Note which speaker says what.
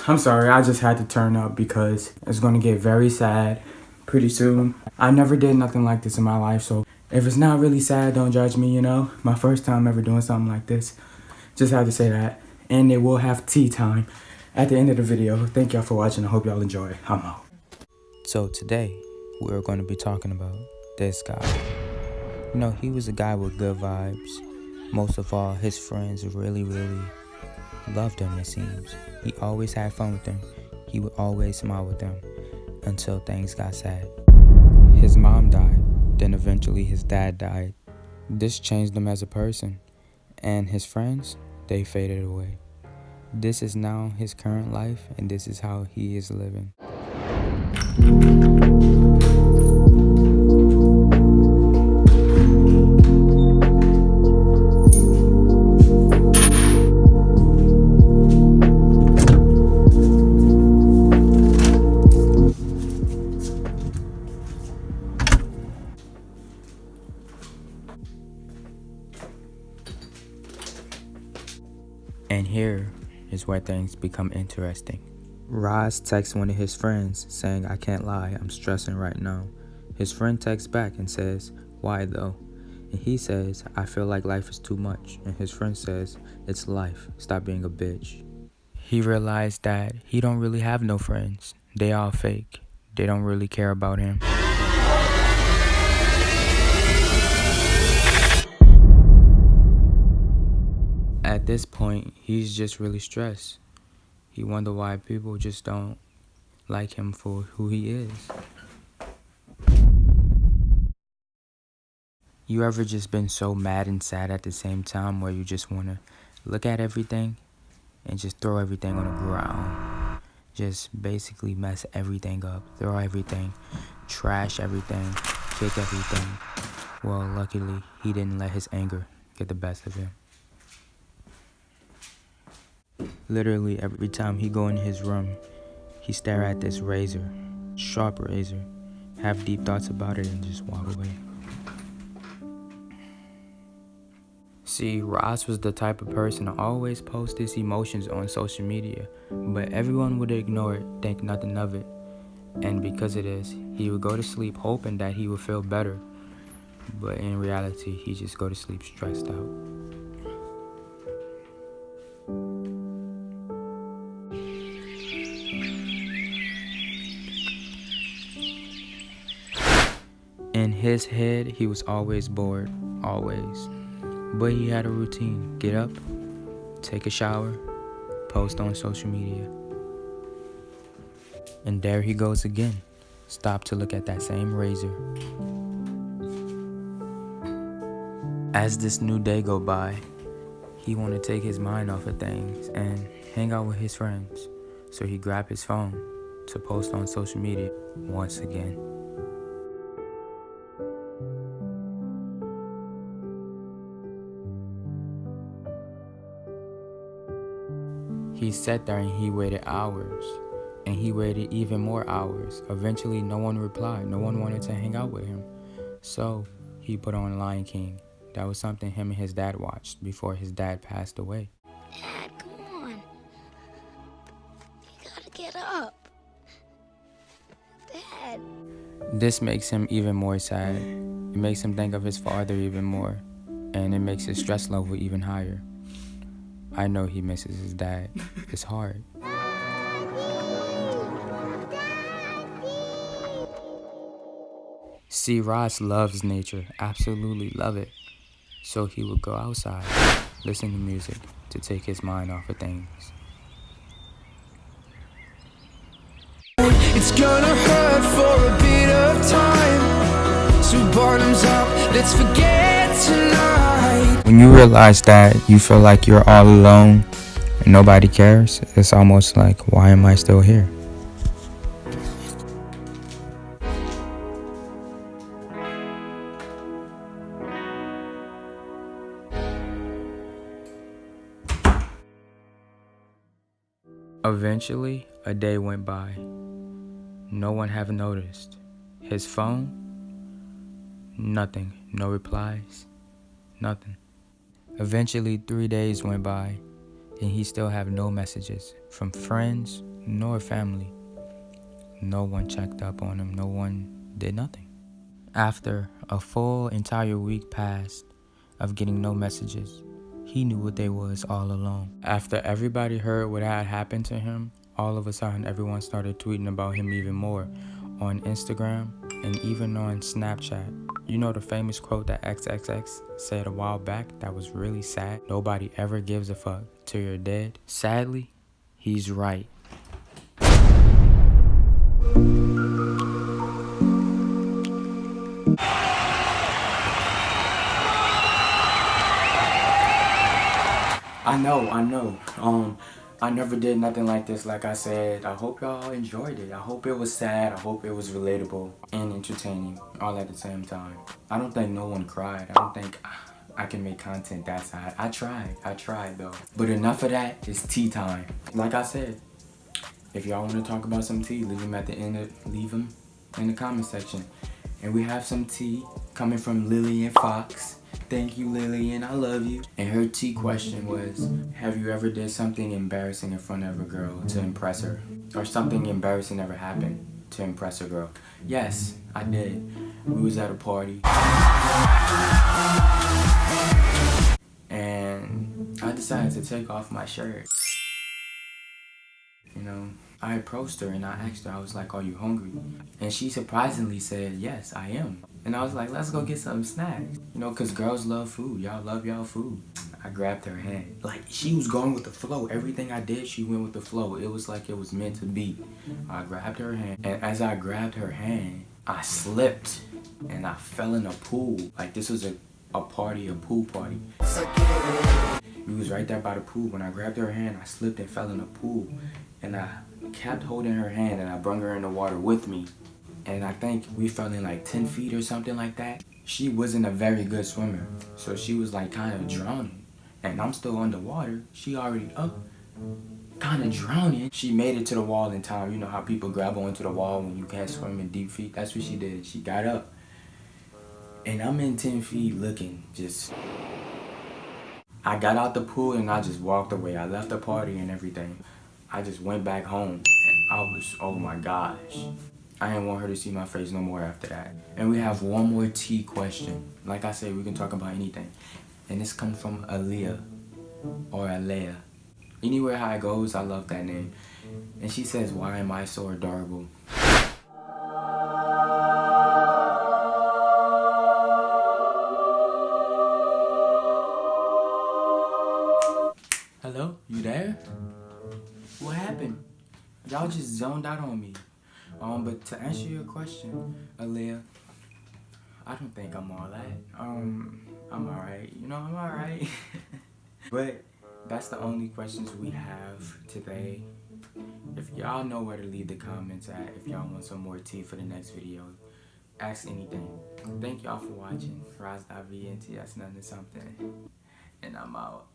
Speaker 1: I'm sorry, I just had to turn up because it's gonna get very sad pretty soon. I never did nothing like this in my life, so if it's not really sad, don't judge me, you know? My first time ever doing something like this. Just had to say that. And they will have tea time at the end of the video. Thank y'all for watching. I hope y'all enjoy. I'm out.
Speaker 2: So today, we're going to be talking about this guy. You know, he was a guy with good vibes. Most of all, his friends really loved him, it seems. He always had fun with them. He would always smile with them until things got sad. His mom died, then eventually his dad died. This changed him as a person, and his friends, they faded away. This is now his current life, and this is how he is living. And here is where things become interesting. Ras texts one of his friends saying, "I can't lie, I'm stressing right now." His friend texts back and says, "Why though?" And he says, "I feel like life is too much." And his friend says, "It's life, stop being a bitch." He realized that he don't really have no friends. They all fake. They don't really care about him. At this point, he's just really stressed. He wonder why people just don't like him for who he is. You ever just been so mad and sad at the same time where you just want to look at everything and just throw everything on the ground? Just basically mess everything up, throw everything, trash everything, kick everything. Well, luckily, he didn't let his anger get the best of him. Literally every time he go in his room, he stare at this razor, sharp razor, have deep thoughts about it and just walk away. See, Ras was the type of person to always post his emotions on social media, but everyone would ignore it, think nothing of it. And because of this, he would go to sleep hoping that he would feel better, but in reality, he just go to sleep stressed out. In his head, he was always bored, always. But he had a routine. Get up, take a shower, post on social media. And there he goes again. Stop to look at that same razor. As this new day go by, he want to take his mind off of things and hang out with his friends. So he grabbed his phone to post on social media once again. He sat there and he waited hours, and he waited even more hours. Eventually, no one replied. No one wanted to hang out with him. So he put on Lion King. That was something him and his dad watched before his dad passed away.
Speaker 3: Dad, come on. You gotta get up. Dad.
Speaker 2: This makes him even more sad. It makes him think of his father even more, and it makes his stress level even higher. I know he misses his dad. It's hard. See, Ras loves nature, absolutely love it. So he would go outside, listen to music to take his mind off of things.
Speaker 4: It's gonna hurt for a bit of time. So bottoms up, let's forget tonight.
Speaker 2: When you realize that you feel like you're all alone and nobody cares, it's almost like, why am I still here? Eventually, a day went by. No one have noticed. His phone? Nothing. No replies. Nothing. Eventually, 3 days went by, and he still have no messages from friends, nor family. No one checked up on him. No one did nothing. After a full entire week passed of getting no messages, he knew what they was all along. After everybody heard what had happened to him, all of a sudden everyone started tweeting about him even more on Instagram and even on Snapchat. You know the famous quote that XXX said a while back that was really sad? Nobody ever gives a fuck till you're dead. Sadly, he's right.
Speaker 1: I know. I never did nothing like this, like I said. I hope y'all enjoyed it. I hope it was sad. I hope it was relatable and entertaining all at the same time. I don't think no one cried. I don't think I can make content that sad. I tried though. But enough of that, it's tea time. Like I said, if y'all want to talk about some tea, leave them at the end. Leave them in the comment section. And we have some tea coming from Lillian Fox. Thank you, Lillian, I love you. And her tea question was, have you ever did something embarrassing in front of a girl to impress her? Or something embarrassing ever happened to impress a girl? Yes, I did. We was at a party. And I decided to take off my shirt. You know, I approached her and I asked her, I was like, are you hungry? And she surprisingly said, yes, I am. And I was like, let's go get some snacks. You know, because girls love food. Y'all love y'all food. I grabbed her hand. Like, she was going with the flow. Everything I did, she went with the flow. It was like it was meant to be. I grabbed her hand. And as I grabbed her hand, I slipped. And I fell in a pool. Like, this was a pool party. We was right there by the pool. When I grabbed her hand, I slipped and fell in the pool. And I kept holding her hand and I brung her in the water with me. And I think we fell in like 10 feet or something like that. She wasn't a very good swimmer, so she was like kind of drowning. And I'm still underwater. She already up, kind of drowning. She made it to the wall in time. You know how people grab onto the wall when you can't swim in deep feet? That's what she did. She got up. And I'm in 10 feet looking, just... I got out the pool and I just walked away. I left the party and everything. I just went back home and I was, oh my gosh. I didn't want her to see my face no more after that. And we have one more tea question. Like I said, we can talk about anything. And this comes from Aaliyah or Alea. Anywhere how it goes, I love that name. And she says, why am I so adorable? Hello? You there? What happened? Y'all just zoned out on me. But to answer your question, Aaliyah, I don't think I'm all that. I'm alright. You know, I'm alright. But that's the only questions we have today. If y'all know where to leave the comments at, if y'all want some more tea for the next video, ask anything. Thank y'all for watching. Ras.v and TS nothing something. And I'm out.